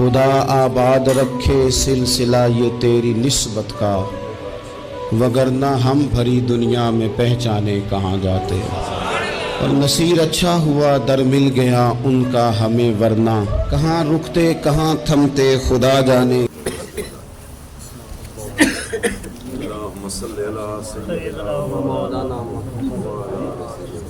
خدا آباد رکھے سلسلہ یہ تیری نسبت کا، وگرنہ ہم بھری دنیا میں پہچانے کہاں جاتے۔ اور نصیر اچھا ہوا در مل گیا ان کا ہمیں، ورنہ کہاں رکتے کہاں تھمتے خدا جانے۔ اللہم صلی علی سیدنا مولانا محمد وعلی آلہ سیدنا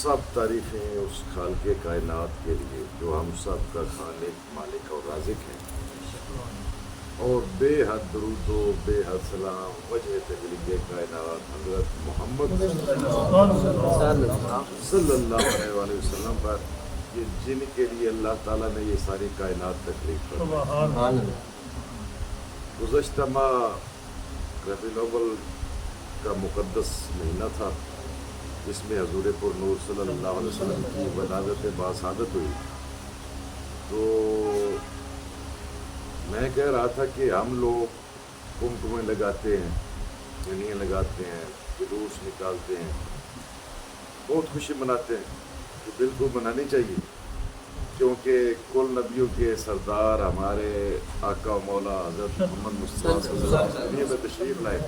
سب تعریفیں اس خالق کائنات کے لیے جو ہم سب کا خالق، مالک اور رازق ہے، اور بے حد درود و بے حد سلام وجہ تخلیق کائنات حضرت محمد صلی اللہ علیہ وسلم پر، یہ جن کے لیے اللہ تعالیٰ نے یہ ساری کائنات تخلیق کی۔ گزشتہ ماہ ربیع الاول کا مقدس مہینہ تھا، جس میں حضور پر نور صلی اللہ علیہ وسلم کی ولادت باسعادت ہوئی۔ تو میں کہہ رہا تھا کہ ہم لوگ کمکمیں لگاتے ہیں، جنیاں لگاتے ہیں، جلوس نکالتے ہیں، بہت خوشی مناتے ہیں کہ بالکل منانی چاہیے، کیونکہ کل نبیوں کے سردار ہمارے آقا و مولا حضرت محمد مصطفیٰ صلی اللہ علیہ وسلم میں تشریف لائے۔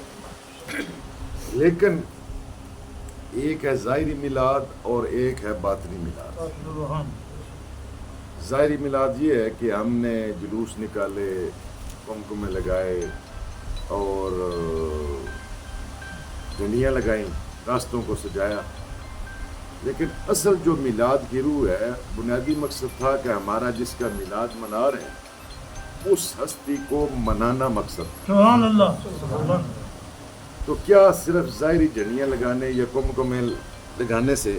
لیکن ایک ہے ظاہری میلاد اور ایک ہے باطنی میلاد۔ ظاہری میلاد یہ ہے کہ ہم نے جلوس نکالے، کمکمیں لگائے اور جنیاں لگائیں، راستوں کو سجایا، لیکن اصل جو میلاد کی روح ہے، بنیادی مقصد تھا کہ ہمارا جس کا میلاد منا رہے ہیں اس ہستی کو منانا مقصد۔ سبحان اللہ۔ تو کیا صرف ظاہری جنیاں لگانے یا کمکمیں لگانے سے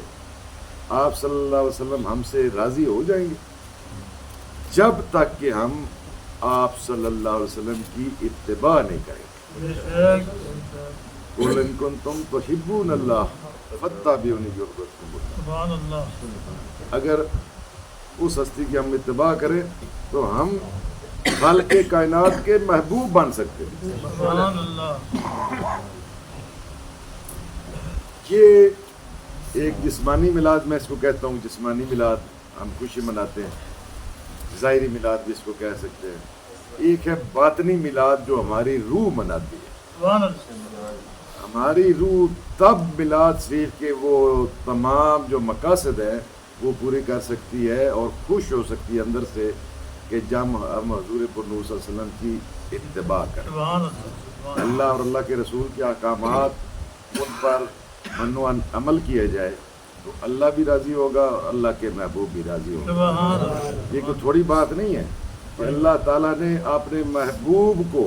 آپ صلی اللہ علیہ وسلم ہم سے راضی ہو جائیں گے؟ جب تک کہ ہم آپ صلی اللہ علیہ وسلم کی اتباع نہیں کریں۔ قُلْ إِن كُنتُمْ تُحِبُّونَ اللَّهَ فَاتَّبِعُونِي يُحْبِبْكُمُ اللَّهُ۔ اگر اس ہستی کی ہم اتباع کریں تو ہم خالق کائنات کے محبوب بن سکتے ہیں۔ سبحان اللہ۔ یہ ایک جسمانی میلاد میں اس کو کہتا ہوں، جسمانی میلاد ہم خوشی مناتے ہیں، ظاہری میلاد بھی اس کو کہہ سکتے ہیں۔ ایک ہے باطنی میلاد جو ہماری روح مناتی ہے۔ سبحان اللہ۔ ہماری روح تب میلاد شریف کے وہ تمام جو مقاصد ہیں وہ پوری کر سکتی ہے اور خوش ہو سکتی ہے اندر سے کہ جب ہم حضور پر نور صلی اللہ علیہ وسلم کی اتباع کریں، سبحان اللہ۔ اللہ اور اللہ کے رسول کے احکامات ان پر منو عمل کیا جائے تو اللہ بھی راضی ہوگا اور اللہ کے محبوب بھی راضی ہوگا۔ سبحان اللہ۔ یہ کوئی تھوڑی بات نہیں ہے کہ اللہ تعالیٰ نے اپنے محبوب کو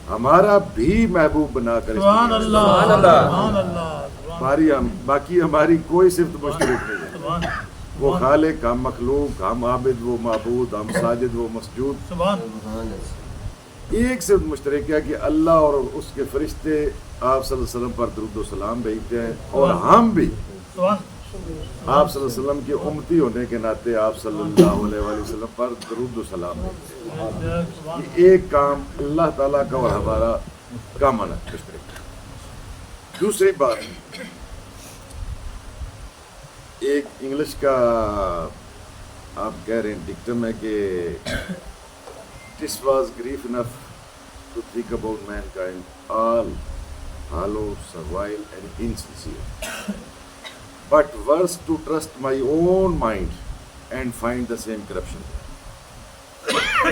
ہمارا بھی محبوب بنا کر سبحان اللہ۔ سبحان اللہ۔ باقی ہماری کوئی صفت مشترک نہیں ہے۔ سبحان وہ خالق، ہم مخلوق، ہم عابد، وہ معبود، ہم ساجد، وہ مسجود۔ سبحان ایک صفت مشترک ہے کہ اللہ اور اس کے فرشتے آپ صلی اللہ علیہ وسلم پر درود و سلام بھیجتے ہیں، اور ہم بھی سبحان آپ صلی اللہ علیہ وسلم کے امتی ہونے کے ناطے آپ صلی اللہ علیہ وسلم پر درود و سلام بھیجتے ہیں۔ یہ ایک کام اللہ تعالیٰ کا اور ہمارا کامن مشترک ہے۔ دوسری بات، ایک انگلش کا آپ کہہ رہے ہیں ڈکٹم ہے کہ This was grief enough to think about mankind, all hollow, servile and insincere, but worse to trust my own mind and find the same corruption.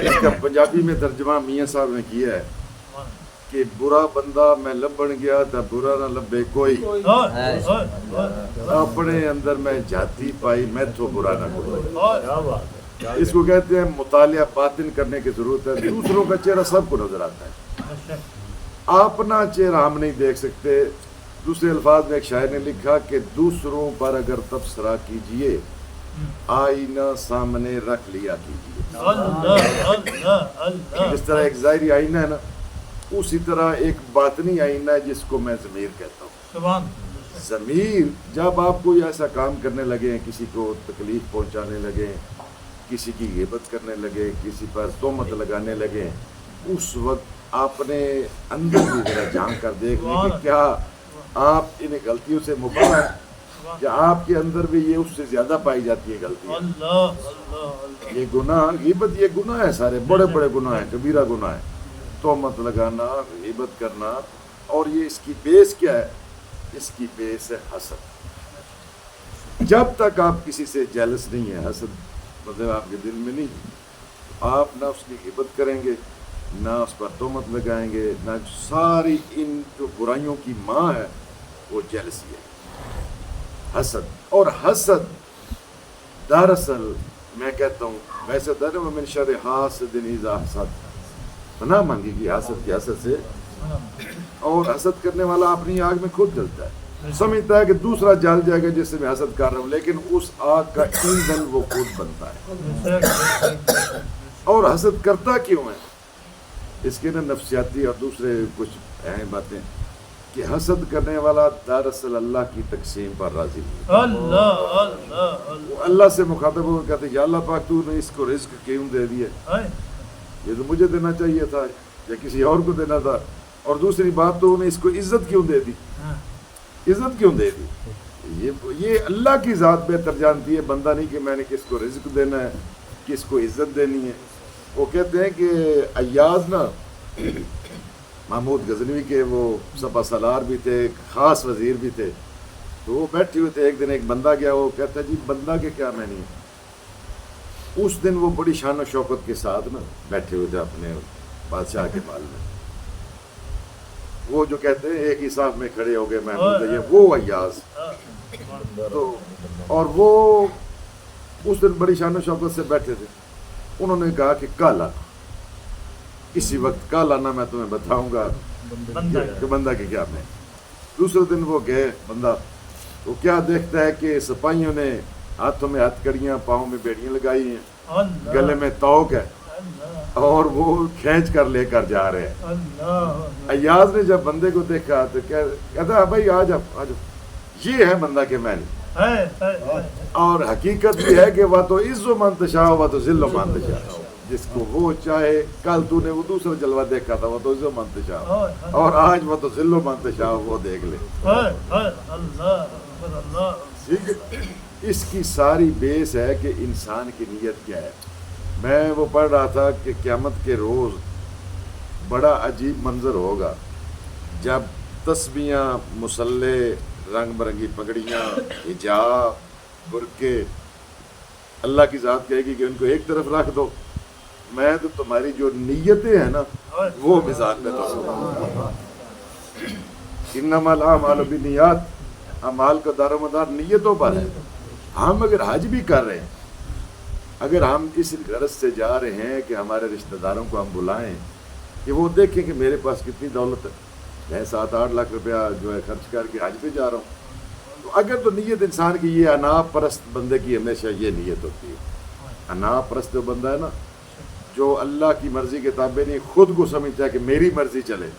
اس کا پنجابی میں ترجمہ میاں صاحب نے کیا ہے کہ برا بندہ میں لبن گیا تا برا نہ لبے کوئی، اپنے اندر میں جاتی پائی میں تو برا نہ کوئی۔ اس کو کہتے ہیں مطالعہ باطن کرنے کی ضرورت ہے۔ دوسروں کا چہرہ سب کو نظر آتا ہے، اپنا چہرہ ہم نہیں دیکھ سکتے۔ دوسرے الفاظ میں ایک شاعر نے لکھا کہ دوسروں پر اگر تبصرہ کیجئے آئینہ سامنے رکھ لیا کیجئے۔ جس طرح ایک ظاہری آئینہ ہے نا، اسی طرح ایک باطنی آئینہ ہے جس کو میں ضمیر کہتا ہوں۔ ضمیر جب آپ کوئی ایسا کام کرنے لگے ہیں، کسی کو تکلیف پہنچانے لگے ہیں کسی کی غیبت کرنے لگے، کسی پر تہمت لگانے لگے، اس وقت آپ نے اندر بھی ذرا جھانک کر دیکھ لیں کہ کیا آپ ان غلطیوں سے مبرا ہے، یا آپ کے اندر بھی یہ اس سے زیادہ پائی جاتی ہے غلطیاں۔ اللہ اللہ یہ گناہ، غیبت یہ گناہ ہے، سارے بڑے بڑے گناہ ہیں، کبیرہ گناہ ہے، تہمت لگانا، غیبت کرنا۔ اور یہ اس کی بیس کیا ہے؟ اس کی بیس ہے حسد۔ جب تک آپ کسی سے جیلس نہیں ہے، حسد مطلب آپ کے دل میں نہیں، آپ نہ اس کی غیبت کریں گے، نہ اس پر تہمت لگائیں گے، نہ ساری ان جو برائیوں کی ماں ہے وہ جیلسی ہے، حسد۔ اور حسد دراصل میں کہتا ہوں، ویسے در من شر حاسد اذا حسد، پناہ مانگے گی حسد کی، حسد سے۔ اور حسد کرنے والا اپنی آگ میں خود جلتا ہے، سمجھتا ہے کہ دوسرا جل جائے گا جس سے میں حسد کر رہا ہوں، لیکن اس آگ کا ایندھن وہ خود بنتا ہے۔ اور حسد کرتا کیوں ہے؟ اس کے نا نفسیاتی اور دوسرے کچھ اہم باتیں، کہ حسد کرنے والا دراصل اللہ کی تقسیم پر راضی نہیں ہے۔ اللہ اللہ وہ اللہ سے مخاطب ہو کر کہتے ہیں، یا اللہ پاک تو نے اس کو رزق کیوں دے دیا؟ یہ تو مجھے دینا چاہیے تھا یا کسی اور کو دینا تھا۔ اور دوسری بات تو انہیں اس کو عزت کیوں دے دی؟ عزت کیوں دے دی؟ یہ اللہ کی ذات بہتر جانتی ہے، بندہ نہیں کہ میں نے کس کو رزق دینا ہے، کس کو عزت دینی ہے۔ وہ کہتے ہیں کہ ایاز نا محمود غزنوی کے وہ سپہ سالار بھی تھے، خاص وزیر بھی تھے، تو وہ بیٹھے ہوئے تھے، ایک دن ایک بندہ گیا، وہ کہتا ہے جی بندہ کے کیا معنی ہے؟ اس دن وہ بڑی شان و شوکت کے ساتھ نا بیٹھے ہوئے تھے اپنے بادشاہ کے محل میں، وہ جو کہتے ہیں ایک ہی صاف میں کھڑے ہو گئے محمود، یہ وہ ایاز تو، اور وہ اس دن بڑی شان و شوکت سے بیٹھے تھے۔ انہوں نے کہا کہ کل آنا، اسی وقت کل آنا، میں تمہیں بتاؤں گا کہ بندہ کے کیا میں۔ دوسرے دن وہ گئے، بندہ وہ کیا دیکھتا ہے کہ سپاہیوں نے ہاتھوں میں ہتھ کڑیاں، پاؤں میں بیڑیاں لگائی ہیں، گلے میں توق ہے، اور وہ کھینچ کر لے کر جا رہے ہیں۔ ایاز نے جب بندے کو دیکھا تو کہتا بھائی آ جاؤ آ جاؤ، یہ ہے بندہ کے معنی۔ اور حقیقت بھی ہے کہ وہ تو عز و منتشا، وہ تو ذل و منتشا، جس کو وہ چاہے، کل تو نے وہ دوسرا جلوہ دیکھا تھا، وہ تو عز و منتشا، اور آج وہ تو ذل و منتشا، وہ دیکھ لے۔ ٹھیک ہے، اس کی ساری بیس ہے کہ انسان کی نیت کیا ہے۔ میں وہ پڑھ رہا تھا کہ قیامت کے روز بڑا عجیب منظر ہوگا، جب تسبیحاں، مصلے، رنگ برنگی پگڑیاں، حجاب، برقعے، اللہ کی ذات کہے گی کہ ان کو ایک طرف رکھ دو، میں تو تمہاری جو نیتیں ہیں نا وہ میزان میں تو انما الاعمال بالنیات، اعمال کا دار و مدار نیتوں پر ہے۔ ہم اگر حج بھی کر رہے ہیں، اگر ہم اس غرض سے جا رہے ہیں کہ ہمارے رشتہ داروں کو ہم بلائیں کہ وہ دیکھیں کہ میرے پاس کتنی دولت ہے، میں 7-8 لاکھ روپیہ جو ہے خرچ کر کے حج پہ جا رہا ہوں، تو اگر تو نیت انسان کی یہ انا پرست بندے کی ہمیشہ یہ نیت ہوتی ہے۔ انا پرست جو بندہ ہے نا، جو اللہ کی مرضی کے تابع نہیں، خود کو سمجھتا ہے کہ میری مرضی چلے۔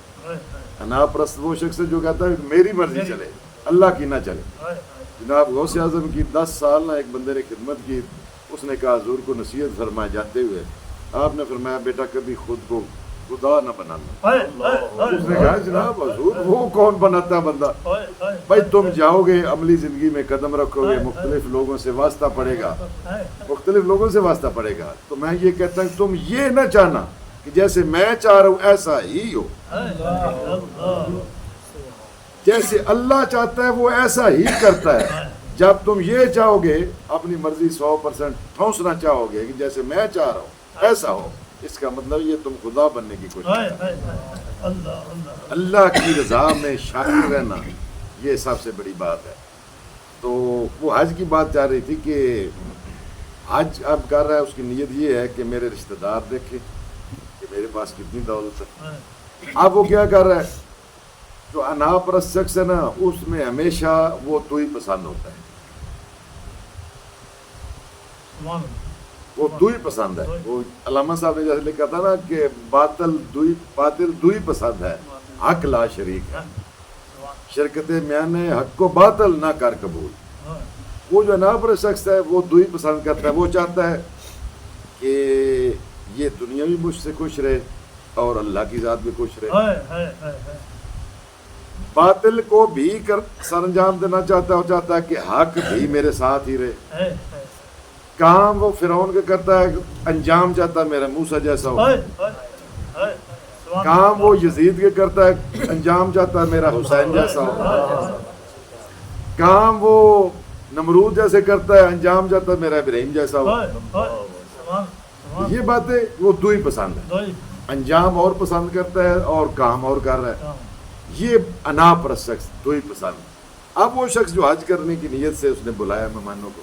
انا پرست وہ شخص ہے جو کہتا ہے کہ میری مرضی چلے، اللہ کی نہ چلے۔ جناب غوث اعظم کی 10 سال نہ ایک بندے نے خدمت کی، اس نے کہا حضور کو نصیحت فرمائے جاتے ہوئے، آپ نے فرمایا بیٹا کبھی خود کو خدا نہ بنانا۔ اس نے کہا جناب حضور وہ کون بناتا ہے بندہ؟ بھائی تم جاؤ گے، عملی زندگی میں قدم رکھو گے، مختلف لوگوں سے واسطہ پڑے گا، مختلف لوگوں سے واسطہ پڑے گا، تو میں یہ کہتا ہوں تم یہ نہ چاہنا کہ جیسے میں چاہ رہا ہوں ایسا ہی ہو، جیسے اللہ چاہتا ہے وہ ایسا ہی کرتا ہے۔ جب تم یہ چاہو گے، اپنی مرضی 100% ٹھونسنا چاہو گے کہ جیسے میں چاہ رہا ہوں ایسا ہو، اس کا مطلب یہ تم خدا بننے کی کوشش کر رہے ہو۔ اللہ کی رضا میں شامل رہنا یہ سب سے بڑی بات ہے۔ تو وہ حج کی بات چاہ رہی تھی کہ حج اب کر رہا ہے، اس کی نیت یہ ہے کہ میرے رشتہ دار دیکھیں کہ میرے پاس کتنی دولت ہے۔ اب وہ کیا کر رہا ہے؟ جو انا پرست شخص ہے نا، اس میں ہمیشہ وہ تو ہی پسند ہوتا ہے، وہ دو ہی پسند ہے۔ وہ علامہ صاحب نے جیسے لکھا تھا نا کہ باطل دو ہی پسند ہے، حق لا شریک ہے، شرکت میان حق کو باطل نہ کر قبول۔ وہ جو ناپر شخص ہے وہ دو ہی پسند کرتا ہے، وہ چاہتا ہے کہ یہ دنیا بھی مجھ سے خوش رہے اور اللہ کی ذات بھی خوش رہے. باطل کو بھی سر انجام دینا چاہتا ہے اور چاہتا ہے کہ حق بھی میرے ساتھ ہی رہے. کام وہ فرعون کا کرتا ہے, انجام چاہتا ہے میرا موسیٰ جیسا ہو. کام وہ یزید کے کرتا ہے, انجام چاہتا ہے میرا حسین جیسا ہو. کام وہ نمرود جیسے کرتا ہے, انجام چاہتا ہے میرا ابراہیم جیسا ہو. یہ باتیں وہ دو ہی پسند ہے, انجام اور پسند کرتا ہے اور کام اور کر رہا ہے. یہ انا پرست شخص دو ہی پسند. اب وہ شخص جو حج کرنے کی نیت سے اس نے بلایا مہمانوں کو,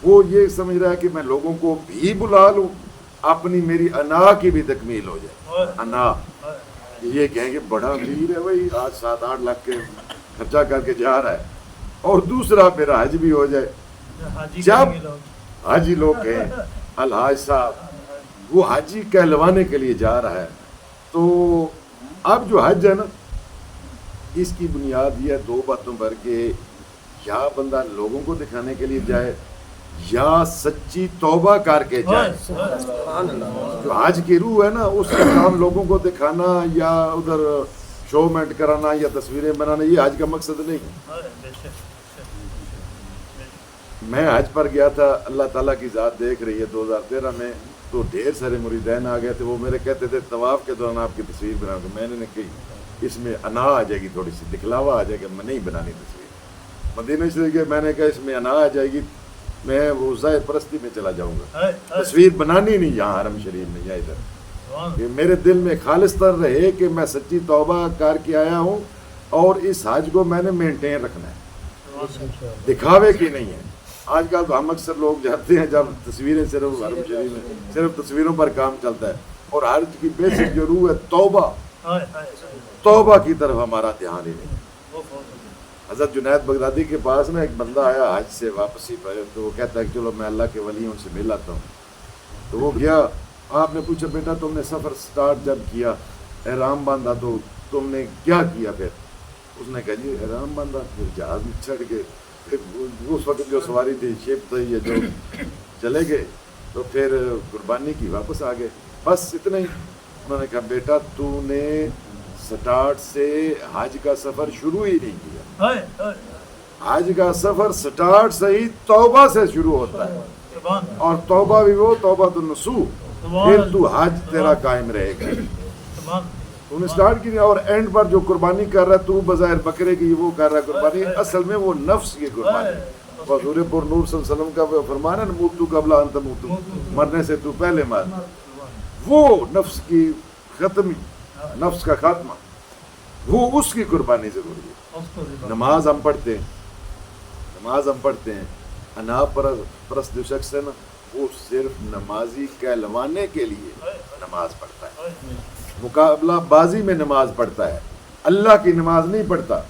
وہ یہ سمجھ رہا ہے کہ میں لوگوں کو بھی بلا لوں, اپنی میری انا کی بھی تکمیل ہو جائے. انا یہ کہیں کہ بڑا امیر ہے بھائی, آج 7-8 لاکھ کے خرچہ کر کے جا رہا ہے, اور دوسرا میرا حج بھی ہو جائے. جب حاجی لوگ کہیں الحاج صاحب وہ حاجی کہلوانے کے لیے جا رہا ہے, تو اب جو حج ہے نا, اس کی بنیاد یہ ہے دو باتوں پر کہ یا بندہ لوگوں کو دکھانے کے لیے جائے یا سچی توبہ کر کے جائے. جو حج کی روح ہے نا, اس کا کام لوگوں کو دکھانا یا ادھر شومنٹ کرانا یا تصویریں بنانا, یہ حج کا مقصد نہیں. میں حج پر گیا تھا, اللہ تعالیٰ کی ذات دیکھ رہی ہے 2013 میں, تو ڈھیر سارے مریدین آ گئے تھے. وہ میرے کہتے تھے طواف کے دوران آپ کی تصویر بنا دو. میں نے کہی اس میں انا آ جائے گی, تھوڑی سی دکھلاوا آ جائے گا, میں نہیں بنانی تصویر. مدینہ شریف کے میں نے کہا اس میں انا آ جائے گی, میں وہ ظاہر پرستی میں چلا جاؤں گا, تصویر بنانی نہیں یہاں حرم شریف میں یا ادھر. کہ میرے دل میں خالص تر رہے کہ میں سچی توبہ کر کے آیا ہوں اور اس حج کو میں نے مینٹین رکھنا ہے, دکھاوے کی نہیں ہے. آج کل تو ہم اکثر لوگ جاتے ہیں جب تصویریں صرف حرم شریف میں صرف تصویروں پر کام چلتا ہے, اور حج کی بیسک جو روح ہے توبہ, توبہ کی طرف ہمارا دھیان ہی نہیں. حضرت جنید بغدادی کے پاس نا ایک بندہ آیا حج سے واپسی پر, تو وہ کہتا ہے کہ چلو میں اللہ کے ولی ہوں, ان سے مل آتا ہوں. تو وہ گیا, آپ نے پوچھا بیٹا تم نے سفر سٹارٹ جب کیا, احرام باندھا, تو تم نے کیا کیا پھر؟ اس نے کہا جی احرام باندھا, پھر جہاز میں چڑھ گئے, اس وقت جو سواری تھی شپ تھی, یہ جو چلے گئے, تو پھر قربانی کی واپس آ گئے, بس اتنا ہی. انہوں نے کہا بیٹا تو نے سٹارٹ سے حج کا سفر شروع ہی نہیں کیا. حج کا سفر سٹارٹ سے ہی توبہ سے شروع ہوتا ہے, اور توبہ بھی وہ توبہ النصوح, پھر تو حج تیرا قائم رہے گا. تو نے سٹارٹ کی, اور اینڈ پر جو قربانی کر رہا ہے تو بظاہر بکرے کی وہ کر رہا ہے قربانی, اصل میں وہ نفس کی قربانی. حضور پر نور صلی اللہ علیہ وسلم کا وہ فرمان ہے نا, موتو قبل ان تموتو, مرنے سے تو پہلے مر. وہ نفس کی ختم, نفس کا خاتمہ, وہ اس کی قربانی ضروری ہے. نماز ہم پڑھتے ہیں, انا پرست جو شخص ہے نا, وہ صرف نمازی کہلوانے کے لیے نماز پڑھتا ہے, مقابلہ بازی میں نماز پڑھتا ہے, اللہ کی نماز نہیں پڑھتا.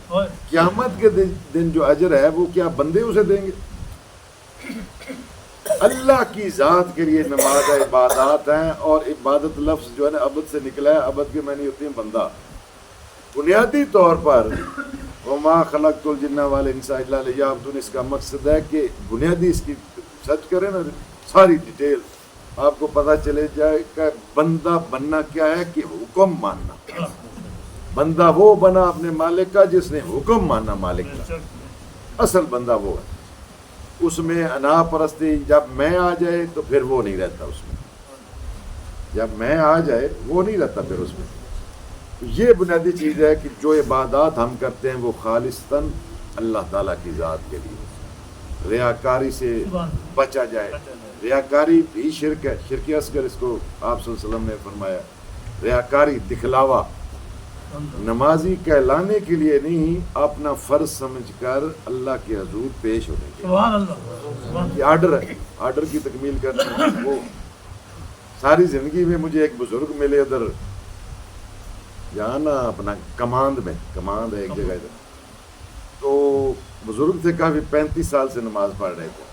قیامت کے دن جو اجر ہے وہ کیا بندے اسے دیں گے؟ اللہ کی ذات کے لیے نماز عبادات ہیں, اور عبادت لفظ جو ہے نا عبد سے نکلا ہے, عبد کے معنی ہوتی ہیں بندہ. بنیادی طور پر وما خلقت الجن والانس الا لیعبدون, اس کا مقصد ہے کہ بنیادی اس کی سرچ کریں نا ساری ڈیٹیل, آپ کو پتہ چلے جائے کہ بندہ بننا کیا ہے, کہ حکم ماننا. بندہ وہ بنا اپنے مالک کا جس نے حکم مانا مالک کا, اصل بندہ وہ ہے. اس میں انا پرستی جب میں آ جائے تو پھر وہ نہیں رہتا اس میں, جب میں آ جائے وہ نہیں رہتا پھر اس میں. یہ بنیادی چیز ہے کہ جو عبادات ہم کرتے ہیں وہ خالصتاً اللہ تعالیٰ کی ذات کے لیے, ریاکاری سے بچا جائے. ریاکاری بھی شرک ہے, شرک اصغر اس کو آپ صلی اللہ علیہ وسلم نے فرمایا. ریاکاری, دکھلاوا, نمازی کہلانے کے لیے نہیں, اپنا فرض سمجھ کر اللہ کے حضور پیش ہونے کے لیے. یہ آرڈر ہے, آرڈر کی تکمیل کرنا. وہ ساری زندگی میں مجھے ایک بزرگ ملے ادھر جہاں نا اپنا کماند میں, کماند ہے ایک جگہ ادھر, تو بزرگ تھے کافی, 35 سال سے نماز پڑھ رہے تھے.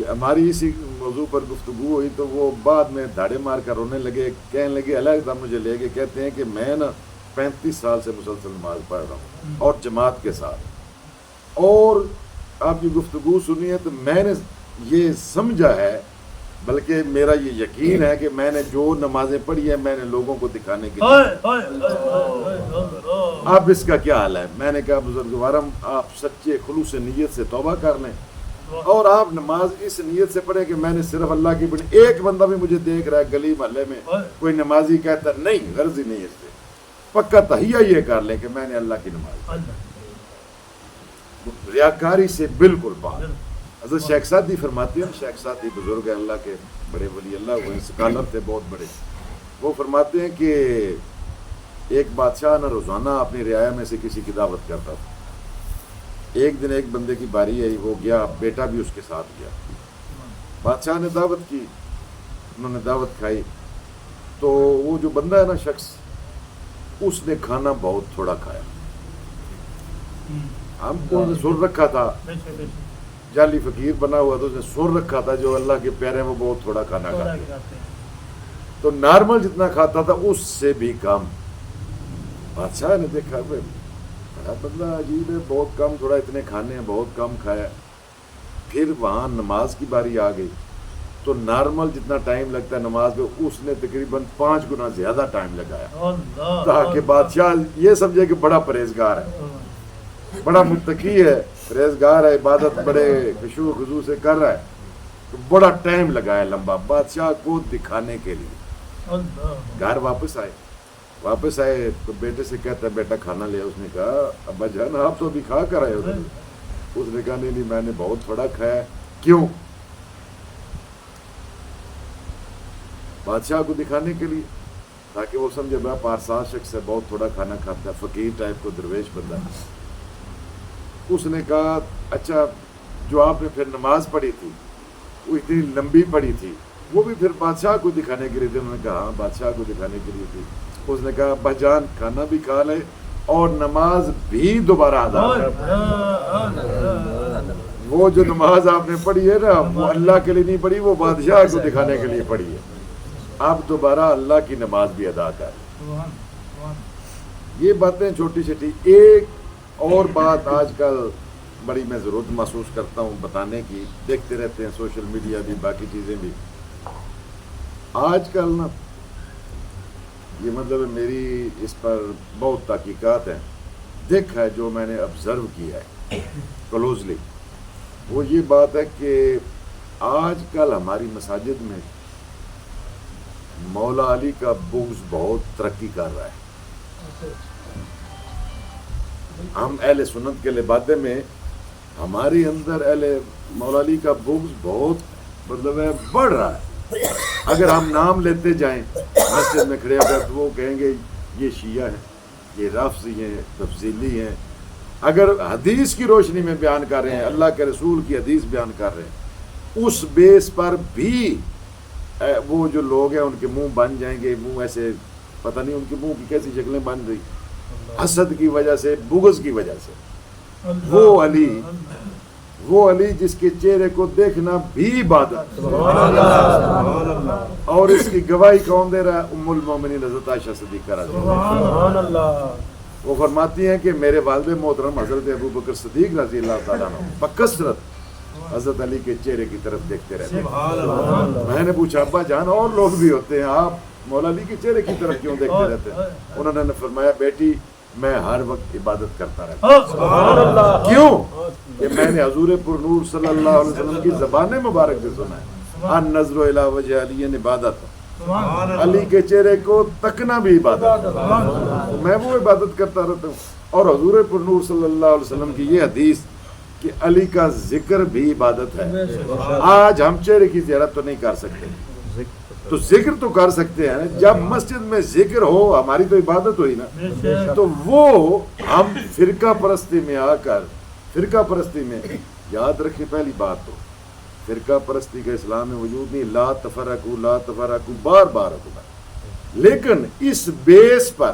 ہماری اسی موضوع پر گفتگو ہوئی تو وہ بعد میں دھاڑے مار کر رونے لگے, کہنے لگے علیحدہ مجھے لے کے, کہتے ہیں کہ میں نا 35 سال سے مسلسل نماز پڑھ رہا ہوں اور جماعت کے ساتھ, اور آپ کی گفتگو سنی ہے تو میں نے یہ سمجھا ہے بلکہ میرا یہ یقین ہے کہ میں نے جو نمازیں پڑھی ہیں میں نے لوگوں کو دکھانے کے لیے. ہائے ہائے ہائے اللہ. اب اس کا کیا حال ہے؟ میں نے کہا بزرگوارم آپ سچے خلوص نیت سے توبہ کر لیں اور آپ نماز اس نیت سے پڑھیں کہ میں نے صرف اللہ کی بڑی. ایک بندہ بھی مجھے دیکھ رہا ہے گلی محلے میں کوئی نمازی کہتا نہیں غرض ہی نہیں اس سے پکا تہیہ یہ کر لیں کہ میں نے اللہ کی نماز. ریاکاری سے بالکل بات. حضرت شیخ سعدی فرماتے ہیں، شیخ سعدی بزرگ ہے اللہ کے بڑے ولی اللہ ہوئے سکالر تھے بہت بڑے. وہ فرماتے ہیں کہ ایک بادشاہ نہ روزانہ اپنی رعایا میں سے کسی کی دعوت کرتا تھا. ایک دن ایک بندے کی باری آئی، وہ گیا، بیٹا بھی اس کے ساتھ گیا. بادشاہ نے دعوت کی، انہوں نے دعوت کھائی تو وہ جو بندہ ہے نا شخص، اس نے کھانا بہت تھوڑا کھایا. ہم کو سن رکھا تھا، جعلی فقیر بنا ہوا تو اس نے سن رکھا تھا جو اللہ کے پیارے ہیں وہ بہت تھوڑا کھانا کھاتے ہیں. تو نارمل جتنا کھاتا تھا اس سے بھی کم. بادشاہ نے دیکھا بڑا بدلہ عجیب ہے، بہت کم، تھوڑا اتنے کھانے ہیں، بہت کم کھایا. پھر وہاں نماز کی باری آ گئی تو نارمل جتنا ٹائم لگتا ہے نماز پہ اس نے تقریباً 5 گنا زیادہ ٹائم لگایا تاکہ بادشاہ یہ سمجھے کہ بڑا پرہیزگار ہے، بڑا متقی ہے، پرہیزگار ہے، عبادت بڑے خشوع و خضوع سے کر رہا ہے. تو بڑا ٹائم لگایا لمبا بادشاہ کو دکھانے کے لیے. گھر واپس آئے تو بیٹے سے کہتا ہے بیٹا کھانا لیا. اس نے کہا ابا جان آپ تو ابھی کھا کر آئے ہو. اس نے کہا نہیں میں نے بہت تھوڑا کھایا. کیوں؟ بادشاہ کو دکھانے کے لیے تاکہ وہ سمجھے بڑا پارسا شخص ہے، بہت تھوڑا کھانا کھاتا ہے، فقیر ٹائپ کو درویش بندہ. اس نے کہا اچھا جو آپ نے پھر نماز پڑھی تھی وہ اتنی لمبی پڑھی تھی وہ بھی پھر بادشاہ کو دکھانے کے لیے تھی؟ انہوں نے کہا ہاں بادشاہ کو دکھانے کے لیے تھی. اس نے کہا ابا جان کھانا بھی کھا لے اور نماز بھی دوبارہ ادا کر. وہ جو نماز آپ نے پڑھی ہے نا وہ اللہ کے لیے نہیں پڑھی، وہ بادشاہ کو دکھانے کے لیے پڑھی ہے. آپ دوبارہ اللہ کی نماز بھی ادا کر. یہ باتیں چھوٹی چھوٹی. ایک اور بات آج کل بڑی میں ضرورت محسوس کرتا ہوں بتانے کی، دیکھتے رہتے ہیں سوشل میڈیا بھی باقی چیزیں بھی. آج کل نا یہ مطلب میری اس پر بہت تحقیقات ہیں، دیکھا ہے جو میں نے آبزرو کیا ہے کلوزلی. وہ یہ بات ہے کہ آج کل ہماری مساجد میں مولا علی کا بغض بہت ترقی کر رہا ہے. ہم اہل سنت کے لبادے میں ہمارے اندر اہل مولا علی کا بغض بہت مطلب ہے بڑھ رہا ہے. اگر ہم نام لیتے جائیں مسجد میں کھڑے ہو کر تو وہ کہیں گے یہ شیعہ ہیں، یہ رافضی ہیں، تفضیلی ہیں. اگر حدیث کی روشنی میں بیان کر رہے ہیں، اللہ کے رسول کی حدیث بیان کر رہے ہیں، اس بیس پر بھی وہ جو لوگ ہیں ان کے منہ بن جائیں گے. منہ ایسے پتہ نہیں ان کے منہ کی کیسی شکلیں بن رہی، حسد کی وجہ سے، بغض کی وجہ سے. وہ علی جس کے چہرے کو دیکھنا بھی عبادت، اور اس کی گواہی کون دے رہا ہے؟ ام المومنین حضرت عائشہ صدیقہ رضی اللہ عنہا. وہ فرماتی ہیں کہ میرے والد محترم حضرت ابو بکر صدیق رضی اللہ تعالیٰ عنہ بکثرت حضرت علی کے چہرے کی طرف دیکھتے رہتے ہیں. میں نے پوچھا ابا جان اور لوگ بھی ہوتے ہیں، آپ مولا علی کے چہرے کی طرف کیوں دیکھتے رہتے ہیں؟ انہوں نے فرمایا بیٹی میں ہر وقت عبادت کرتا رہتا ہوں. کیوں؟ کہ میں نے حضور پر نور صلی اللہ علیہ وسلم کی زبان مبارک سے سنا ہے النظر الی وجہ علی عبادت، علی کے چہرے کو تکنا بھی عبادت. میں وہ عبادت کرتا رہتا ہوں. اور حضور پر نور صلی اللہ علیہ وسلم کی یہ حدیث کہ علی کا ذکر بھی عبادت ہے. آج ہم چہرے کی زیارت تو نہیں کر سکتے، تو ذکر تو کر سکتے ہیں. جب مسجد میں ذکر ہو ہماری تو عبادت ہوئی نا. تو وہ ہم فرقہ پرستی میں آ کر، فرقہ پرستی میں یاد رکھیں پہلی بات تو فرقہ پرستی کا اسلام میں وجود نہیں. لا تفرقوا لا تفرقوا بار بار ہوتا، لیکن اس بیس پر،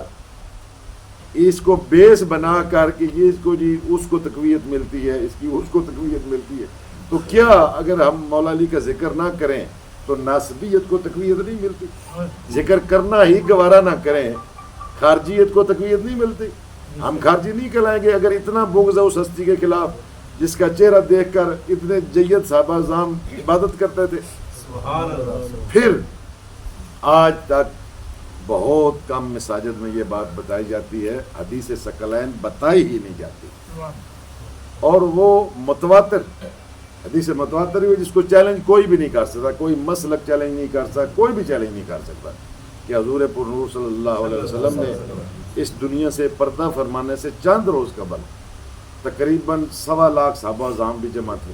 اس کو بیس بنا کر کے یہ اس کو جی اس کو تقویت ملتی ہے، اس کی اس کو تقویت ملتی ہے. تو کیا اگر ہم مولا علی کا ذکر نہ کریں تو ناسبیت کو تقویت نہیں ملتی؟ ذکر کرنا ہی گوارا نہ کریں خارجیت کو تقویت نہیں ملتی؟ ہم خارجی نہیں کہلائیں گے اگر اتنا بغض ہے اس ہستی کے خلاف جس کا چہرہ دیکھ کر اتنے جید صحابہ اعظام عبادت کرتے تھے. پھر آج تک بہت کم مساجد میں یہ بات بتائی جاتی ہے، حدیث ثقلین بتائی ہی نہیں جاتی، اور وہ متواتر حدیث متواتر ہوئی جس کو چیلنج کوئی بھی نہیں کر سکتا، کوئی مسلک چیلنج نہیں کر سکتا، کوئی بھی چیلنج نہیں کر سکتا کہ حضور پر نور صلی اللہ علیہ وسلم نے اس دنیا سے پردہ فرمانے سے چند روز قبل تقریباً 1.25 لاکھ صحابہ اعظام بھی جمع تھے،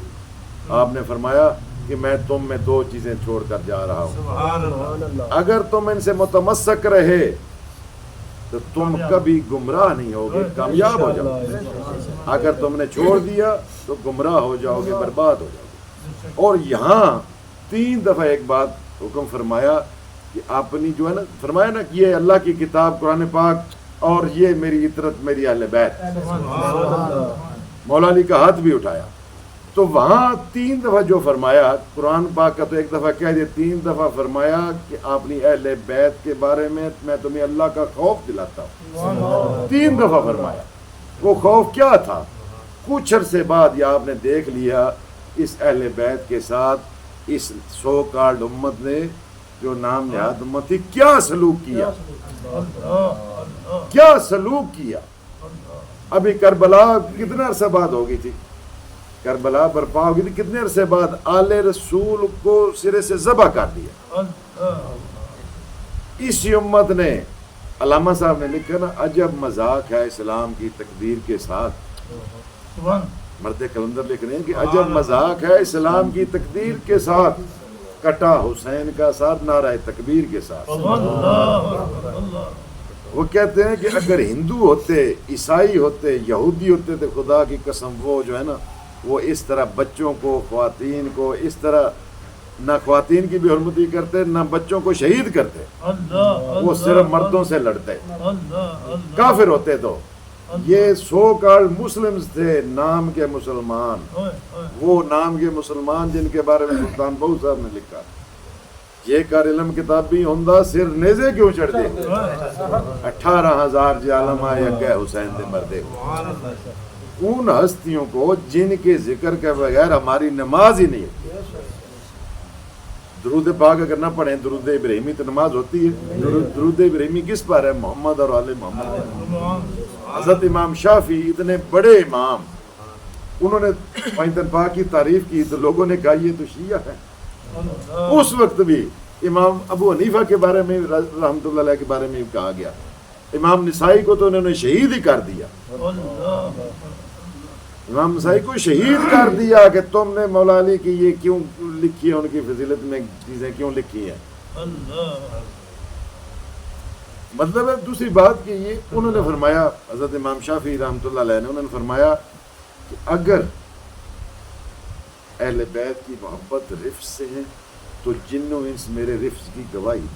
آپ نے فرمایا کہ میں تم میں 2 چیزیں چھوڑ کر جا رہا ہوں، اگر تم ان سے متمسک رہے تو تم کبھی گمراہ نہیں ہوگے، کامیاب ہو جاؤ گے، اگر تم نے چھوڑ دیا تو گمراہ ہو جاؤ گے، برباد ہو جاؤ گے۔ اور یہاں 3 دفعہ ایک بات حکم فرمایا کہ اپنی جو ہے نا، فرمایا نا کہ یہ اللہ کی کتاب قرآن پاک اور یہ میری اطرت میری اہل بیت، مولا علی کا ہاتھ بھی اٹھایا، تو وہاں 3 دفعہ جو فرمایا، قرآن پاک کا تو ایک دفعہ کہہ دیا، 3 دفعہ فرمایا کہ اپنی اہل بیت کے بارے میں میں تمہیں اللہ کا خوف دلاتا ہوں، 3 دفعہ فرمایا۔ وہ خوف کیا تھا؟ کچھ عرصے بعد یہ آپ نے دیکھ لیا اس اہل بیت کے ساتھ اس سو کارڈ امت نے جو نام نہاد امت تھی کیا سلوک کیا، کیا سلوک کیا۔ ابھی کربلا کتنے عرصے بعد ہو گئی تھی، کربلا برپا ہو گئی تھی، کتنے عرصے بعد آل رسول کو سرے سے ذبح کر دیا۔ اسی امت نے، علامہ صاحب نے لکھا نا، عجب مذاق ہے اسلام کی تقدیر کے ساتھ، مرد کلندر لکھ رہے ہیں کہ عجب مذاق ہے اسلام کی تقدیر کے ساتھ، کٹا حسین کا ساتھ نعرہ تکبیر کے ساتھ۔ وہ کہتے ہیں کہ اگر ہندو ہوتے، عیسائی ہوتے، یہودی ہوتے تو خدا کی قسم وہ جو ہے نا، وہ اس طرح بچوں کو، خواتین کو اس طرح نہ خواتین کی بھی حرمتی کرتے، نہ بچوں کو شہید کرتے، وہ صرف مردوں سے لڑتے، کافر ہوتے۔ تو یہ 100 کارڈ مسلمز تھے، نام کے مسلمان، وہ نام کے مسلمان جن کے بارے میں سلطان بہو صاحب نے لکھا، یہ کار علم کتاب بھی ہوندا سر نیزے کیوں چڑھ دے، 18,000 جالم آئے کہ حسین دے مردے کو، ان ہستیوں کو جن کے ذکر کے بغیر ہماری نماز ہی نہیں ہوتی۔ درود پاک اگر نہ پڑھیں، درود ابراہیمی تو نماز ہوتی ہے، درود ابراہیمی کس پر ہے؟ محمد اور آل محمد۔ حضرت امام شافعی اتنے بڑے امام، انہوں نے پینتن پاک کی تعریف کی تو لوگوں نے کہا یہ تو شیعہ ہے۔ اس وقت بھی امام ابو حنیفہ کے بارے میں رحمۃ اللہ علیہ کے بارے میں کہا گیا، امام نسائی کو تو انہوں نے شہید ہی کر دیا، امام نسائی کو شہید کر دیا کہ تم نے مولا علی کی یہ کیوں لکھی ہے، ان کی فضیلت میں چیزیں کیوں لکھی ہیں۔ مطلب ہے دوسری بات کہ یہ انہوں نے فرمایا، حضرت امام شافعی رحمۃ اللہ علیہ نے انہوں نے فرمایا کہ اگر اہل بیت کی محبت رفض سے ہے تو جنوں انس میرے رفض کی گواہی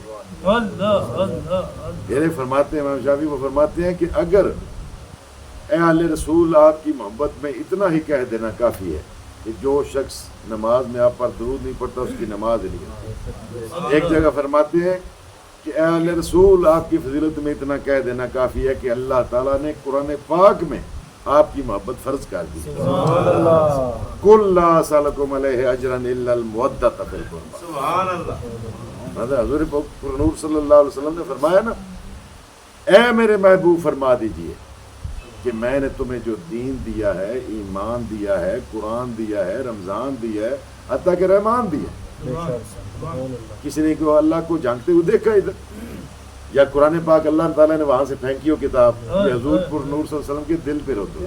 دے۔ فرماتے ہیں امام شافعی، وہ فرماتے ہیں کہ اگر اے اہل رسول آپ کی محبت میں اتنا ہی کہہ دینا کافی ہے کہ جو شخص نماز میں آپ پر درود نہیں پڑتا اس کی نماز نہیں ہوتی۔ ایک جگہ فرماتے ہیں کہ اے اہل رسول آپ کی فضیلت میں اتنا کہہ دینا کافی ہے کہ اللہ تعالیٰ نے قرآن پاک میں آپ کی محبت فرض کر دی، قُلْ لَا أَسْأَلُكُمْ عَلَيْهِ أَجْرًا إِلَّا الْمَوَدَّةَ فِي الْقُرْبَى۔ سبحان اللہ۔ حضور نور صلی اللہ علیہ وسلم نے فرمایا نا، اے میرے محبوب فرما دیجئے کہ میں نے تمہیں جو دین دیا ہے، ایمان دیا ہے، قرآن دیا ہے، رمضان دیا ہے، حتیٰ کہ رحمان دیا۔ کسی نے کہ اللہ کو جھانکتے ہوئے دیکھا ادھر، یا قرآن پاک اللہ تعالیٰ نے وہاں سے پھینکی ہو کتاب، یہ حضور پر نور صلی اللہ علیہ وسلم کے دل پہ ہوتی۔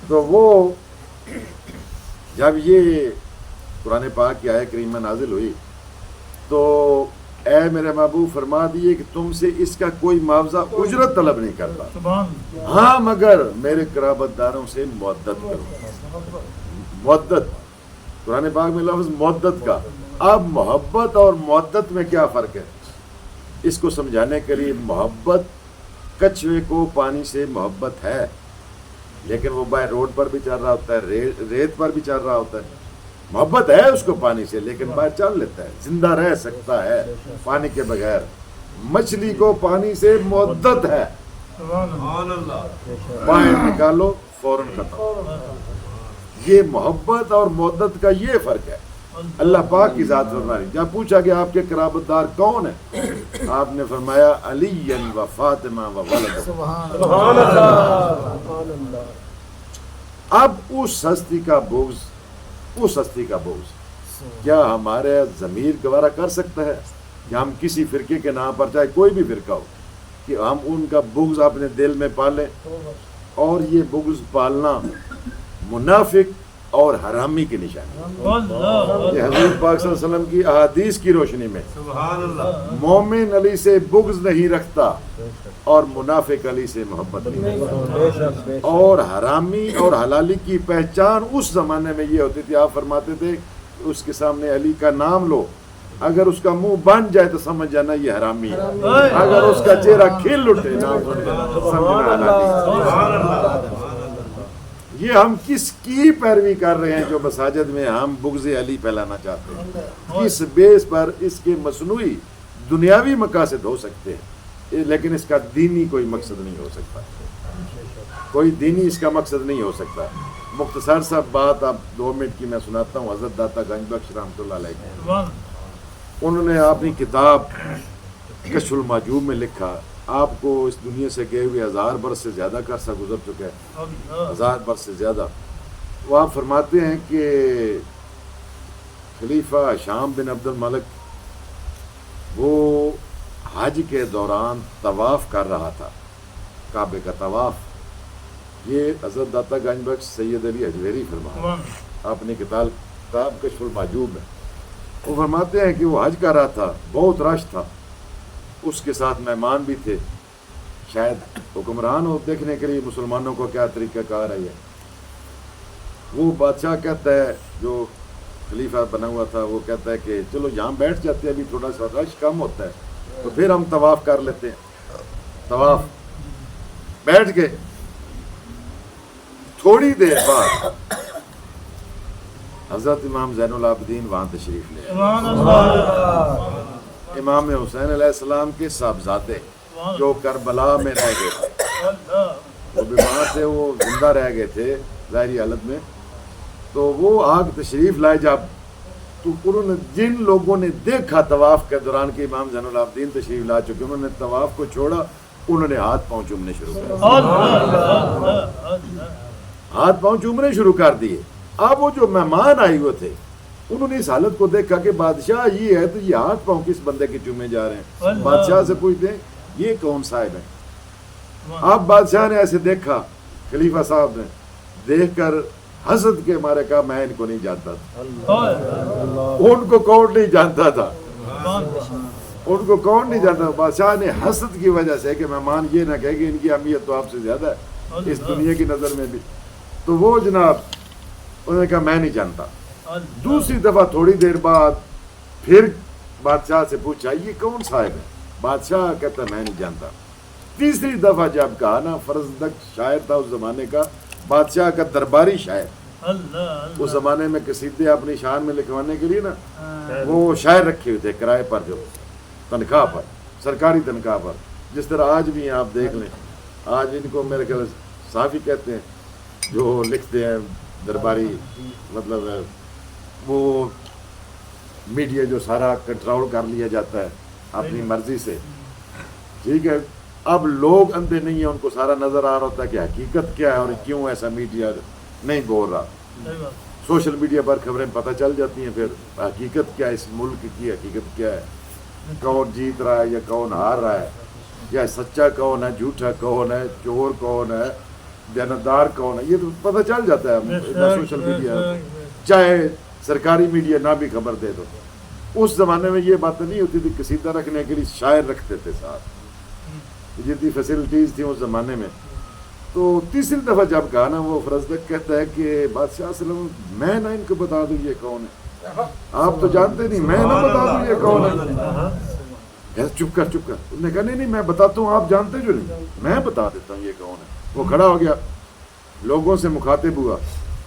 تو وہ جب یہ قرآن پاک کی آیت کریمہ نازل ہوئی تو اے میرے محبوب فرما دیے کہ تم سے اس کا کوئی معاوضہ اجرت طلب نہیں کرتا، ہاں مگر میرے قرابت داروں سے مودت کرو۔ مودت، قرآن پاک میں لفظ مودت کا۔ اب محبت اور مودت میں کیا فرق ہے؟ اس کو سمجھانے کے لیے، محبت کچھوے کو پانی سے محبت ہے، لیکن وہ بائی روڈ پر بھی چل رہا ہوتا ہے، ریت پر بھی چل رہا ہوتا ہے، محبت ہے اس کو پانی سے، لیکن باہر چل لیتا ہے، زندہ رہ سکتا ہے پانی کے بغیر۔ مچھلی کو پانی سے مودت ہے، باہر نکالو فوراً ختم۔ یہ محبت اور مودت کا یہ فرق ہے۔ اللہ پاک کی ذات فرمائی. جب پوچھا کہ آپ کے قرابت دار کون ہیں، آپ نے فرمایا علی و فاطمہ و ولد. سبحان اللہ. اب اس ہستی کا بغض کیا ہمارے ضمیر گوارا کر سکتا ہے کہ ہم کسی فرقے کے نام پر، چاہے کوئی بھی فرقہ ہو، کہ ہم ان کا بغض اپنے دل میں پالیں؟ اور یہ بغض پالنا منافق اور حرامی کی نشانی ہے. یہ حضور پاک صلی اللہ علیہ وسلم کی احادیث کی روشنی میں مومن علی سے بغض نہیں رکھتا اور منافق علی سے محبت نہیں رکھتا. اور حرامی اور حلالی کی پہچان اس زمانے میں یہ ہوتی تھی، آپ فرماتے تھے اس کے سامنے علی کا نام لو، اگر اس کا منہ بن جائے تو سمجھ جانا یہ حرامی ہے، اگر اس کا چہرہ کھل اٹھے نام سمجھنا حلالی. یہ ہم کس کی پیروی کر رہے ہیں جو مساجد میں ہم بغض علی پھیلانا چاہتے ہیں؟ اس بیس پر اس کے مصنوعی دنیاوی مقاصد ہو سکتے ہیں، لیکن اس کا دینی کوئی مقصد نہیں ہو سکتا، کوئی دینی اس کا مقصد نہیں ہو سکتا. مختصر سا بات آپ 2 منٹ کی میں سناتا ہوں. حضرت داتا گنج بخش رحمۃ اللہ علیہ، انہوں نے اپنی کتاب کشف المحجوب میں لکھا، آپ کو اس دنیا سے گئے ہوئے 1000 برس سے زیادہ کا عرصہ گزر چکا ہے، 1000 برس سے زیادہ. وہ آپ فرماتے ہیں کہ خلیفہ شام بن عبد الملک وہ حج کے دوران طواف کر رہا تھا، کعبے کا طواف. یہ حضرت داتا گنج بخش سید علی اجویری فرمایا اپنی کتاب کشف المحجوب میں. وہ فرماتے ہیں کہ وہ حج کر رہا تھا، بہت رش تھا، اس کے ساتھ مہمان بھی تھے، شاید حکمران ہو، دیکھنے کے لیے مسلمانوں کو کیا طریقہ کار ہے. وہ بادشاہ کہتا ہے، جو خلیفہ بنا ہوا تھا، وہ کہتا ہے کہ چلو یہاں بیٹھ جاتے ہیں، ابھی تھوڑا سا رش کم ہوتا ہے تو پھر ہم طواف کر لیتے ہیں. طواف بیٹھ گئے. تھوڑی دیر بعد حضرت امام زین العابدین وہاں تشریف لے آئے. امام حسین علیہ السلام کے صاحبزادے جو کربلا میں رہ گئے تھے، وہ بیمار تھے، وہ زندہ رہ گئے تھے ظاہری حالت میں، تو وہ آگ تشریف لائے. جب تو انہوں نے جن لوگوں نے دیکھا طواف کے دوران کہ امام زین العابدین تشریف لا چکے، انہوں نے طواف کو چھوڑا، انہوں نے ہاتھ پاؤں چومنے شروع کر دیے. اب وہ جو مہمان آئے ہوئے تھے انہوں نے اس حالت کو دیکھا کہ بادشاہ یہ ہے تو یہ ہاتھ پاؤں کس بندے کے چومے جا رہے ہیں. بادشاہ سے پوچھتے ہیں یہ کون صاحب ہے؟ اب بادشاہ نے ایسے دیکھا، خلیفہ صاحب نے دیکھ کر حسد کے مارے کہا میں ان کو نہیں جانتا تھا. ان کو کون نہیں جانتا تھا، ان کو کون نہیں جانتا. بادشاہ نے حسد کی وجہ سے کہ مہمان یہ نہ کہے کہ ان کی اہمیت تو آپ سے زیادہ ہے اس دنیا کی نظر میں بھی، تو وہ جناب انہوں نے کہا میں نہیں جانتا. دوسری دفعہ تھوڑی دیر بعد پھر بادشاہ سے پوچھا یہ کون صاحب ہے؟ بادشاہ کہتا میں نہیں جانتا. تیسری دفعہ جب کہا نا، فرزدق شاعر تھا اس زمانے کا، بادشاہ کا درباری شاعر، اس زمانے میں قصیدے اپنی شان میں لکھوانے کے لیے نا وہ شاعر رکھے ہوئے تھے کرائے پر، جو تنخواہ پر، سرکاری تنخواہ پر. جس طرح آج بھی آپ دیکھ لیں، آج ان کو میرے خیال صحافی کہتے ہیں جو لکھتے ہیں درباری، مطلب وہ میڈیا جو سارا کنٹرول کر لیا جاتا ہے اپنی مرضی سے. ٹھیک ہے، اب لوگ اندھے نہیں ہیں، ان کو سارا نظر آ رہا ہوتا ہے کہ حقیقت کیا ہے اور کیوں ایسا میڈیا نہیں بول رہا. سوشل میڈیا پر خبریں پتہ چل جاتی ہیں، پھر حقیقت کیا ہے، اس ملک کی حقیقت کیا ہے، کون جیت رہا ہے یا کون ہار رہا ہے، یا سچا کون ہے، جھوٹا کون ہے، چور کون ہے، دیانتدار کون ہے، یہ تو پتہ چل جاتا ہے سوشل میڈیا، چاہے سرکاری میڈیا نہ بھی خبر دے. تو اس زمانے میں یہ باتیں نہیں ہوتی تھی، قصیدہ رکھنے کے لیے شاعر رکھتے تھے ساتھ، جتنی فیسلٹیز تھیں اس زمانے میں. تو تیسری دفعہ جب کہا نا، وہ فرزدق کہتا ہے کہ بادشاہ صلی اللہ علیہ وسلم میں نہ ان کو بتا دوں یہ کون ہے، آپ تو جانتے نہیں، میں نہ بتا دوں یہ کون ہے. چپ کر. انہوں نے کہا نہیں میں بتاتا ہوں، آپ جانتے جو نہیں، میں بتا دیتا ہوں یہ کون ہے. وہ کھڑا ہو گیا، لوگوں سے مخاطب ہوا،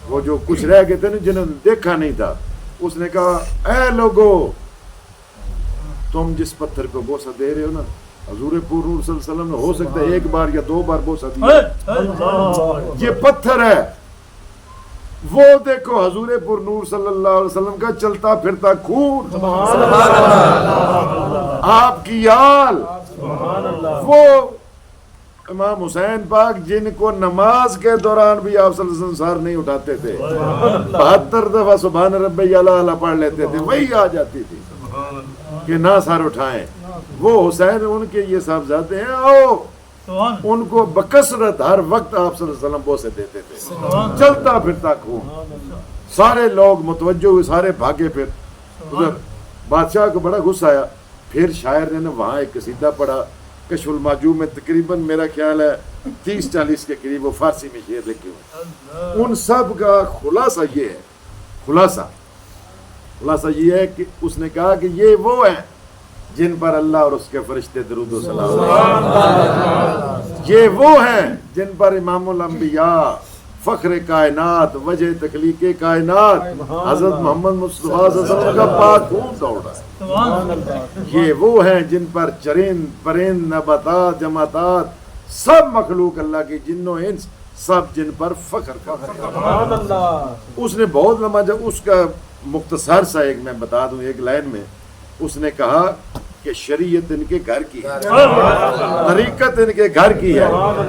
وہ جو کچھ رہ گئے تھے نا جنہوں نے دیکھا نہیں تھا. اس نے کہا اے لوگو، تم جس پتھر کو بوسہ دے رہے ہو نا، حضور پور نور صلی اللہ علیہ وسلم نے ہو سکتا ہے 1 بار یا 2 بار بوسہ دیا، یہ پتھر ہے، وہ دیکھو حضور پر نور صلی اللہ علیہ وسلم کا چلتا پھرتا خون، آپ کی آل، وہ امام حسین پاک جن کو نماز کے دوران بھی آپ صلی اللہ علیہ وسلم سار نہیں اٹھاتے تھے، 72 دفعہ سبحان ربی اعلیٰ پڑھ لیتے تھے، وہی آ جاتی تھی کہ نہ سر اٹھائیں۔ وہ حسین ان کے یہ صاحبزادے ہیں، آؤ، ان کو بکثرت ہر وقت آپ صلی اللہ علیہ وسلم بوسے دیتے تھے، چلتا پھرتا خون۔ سارے لوگ متوجہ ہوئے، سارے بھاگے، پھر ادھر بادشاہ کو بڑا غصہ آیا، پھر شاعر نے وہاں ایک قصیدہ پڑھا کشف الماجوب میں، تقریباً میرا خیال ہے 30-40 کے قریب وہ فارسی میں شعر لکھے ہوئے۔ ان سب کا خلاصہ یہ ہے، خلاصہ یہ ہے کہ اس نے کہا کہ یہ وہ ہیں جن پر اللہ اور اس کے فرشتے درود و سلام، یہ وہ ہیں جن پر امام الانبیاء، فخر کائنات، وجہ تخلیق کائنات حضرت محمد مصطفیٰ صلی اللہ علیہ وسلم کا پاک خون دوڑ رہا ہے۔ یہ وہ ہیں جن پر چرند پرند نباتات جماعتات سب مخلوق اللہ کی جن و انس سب جن پر فخر کرتے ہیں۔ اس نے بہت لمبا، جب اس کا مختصر سا ایک میں بتا دوں ایک لائن میں، اس نے کہا کہ شریعت ان کے گھر کی ہے، طریقت ان کے گھر کی ہے،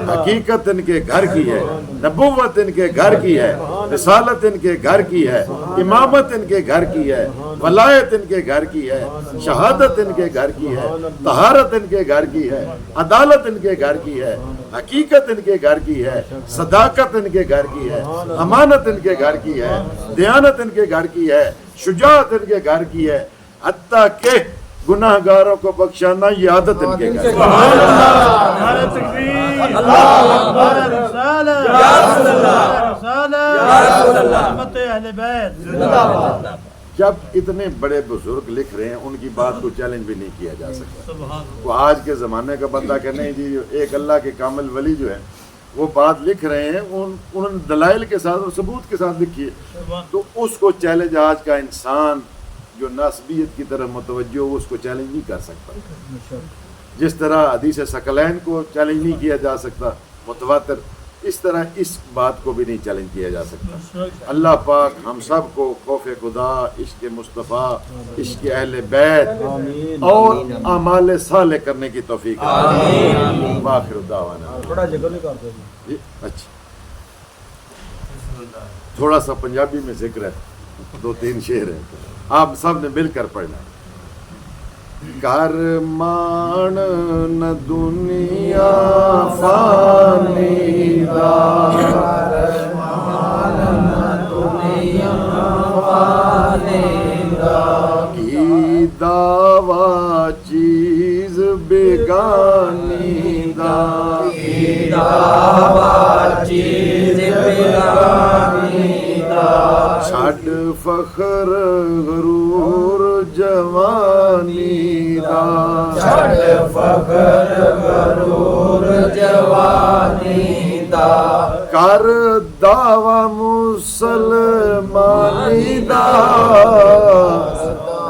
حقیقت ان کے گھر کی ہے، نبوت ان کے گھر کی ہے، رسالت ان کے گھر کی ہے، امامت ان کے گھر کی ہے، ولایت ان کے گھر کی ہے، شہادت ان کے گھر کی ہے، طہارت ان کے گھر کی ہے، عدالت ان کے گھر کی ہے، حقیقت ان کے گھر کی ہے، صداقت ان کے گھر کی ہے، امانت ان کے گھر کی ہے، دیانت ان کے گھر کی ہے، شجاعت ان کے گھر کی ہے، حتیٰ کہ گناہ گاروں کو بخشانا یہ عادت ان کے گھر کی ہے۔ جب اتنے بڑے بزرگ لکھ رہے ہیں ان کی بات کو چیلنج بھی نہیں کیا جا سکتا۔ وہ آج کے زمانے کا بندہ کہ نہیں جی ایک اللہ کے کامل ولی جو ہے وہ بات لکھ رہے ہیں، انہوں نے دلائل کے ساتھ اور ثبوت کے ساتھ لکھی ہے، تو اس کو چیلنج آج کا انسان جو ناسبیت کی طرف متوجہ ہو اس کو چیلنج نہیں کر سکتا۔ جس طرح حدیث ثقلین کو چیلنج نہیں کیا جا سکتا متواتر، اس طرح اس بات کو بھی نہیں چیلنج کیا جا سکتا۔ اللہ پاک ہم سب کو خوف خدا، عشق مصطفیٰ، عشق اہل بیت اور اعمال صالح کرنے کی توفیق عطا۔ آخر دعوانا، اچھا تھوڑا سا پنجابی میں ذکر ہے، 2-3 شعر ہیں، آپ سب نے مل کر پڑھنا۔ کرمان نہ دنیا فانی دا، کی دعویٰ چیز بیگانی دا، چھڈ فخر غرور جوانی دا، کر دعوی مسلمانی دا،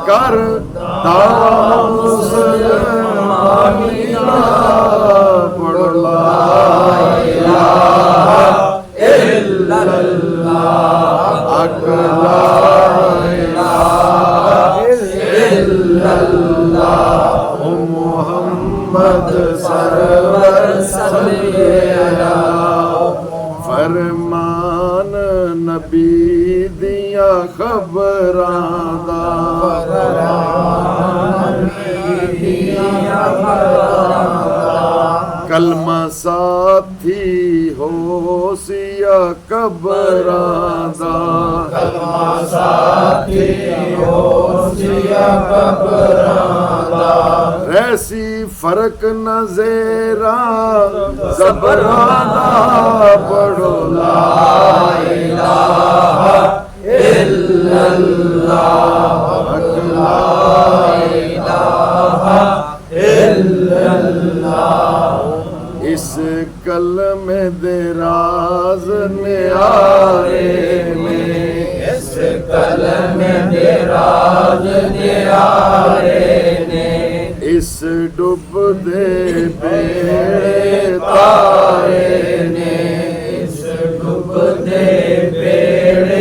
کر دعوی مسلمانی دا، پڑھ لا الہ الا اللہ، لا الہ الا اللہ، محمد سرور صلی اللہ، فرمان نبی دیا خبراں دا، کلمہ ساتھی ہو سیا قبراں دا، ریسی فرق نہ زیراں زبراں دا، پڑھو لا الہ الا اللہ، لا الہ الا اللہ، اس کلمے دراز نیارے میں، اس کلمے دراز نیارے نے، اس ڈوب دے بیڑے تارے نے، اس ڈوب دے بیڑے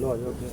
No, yo okay.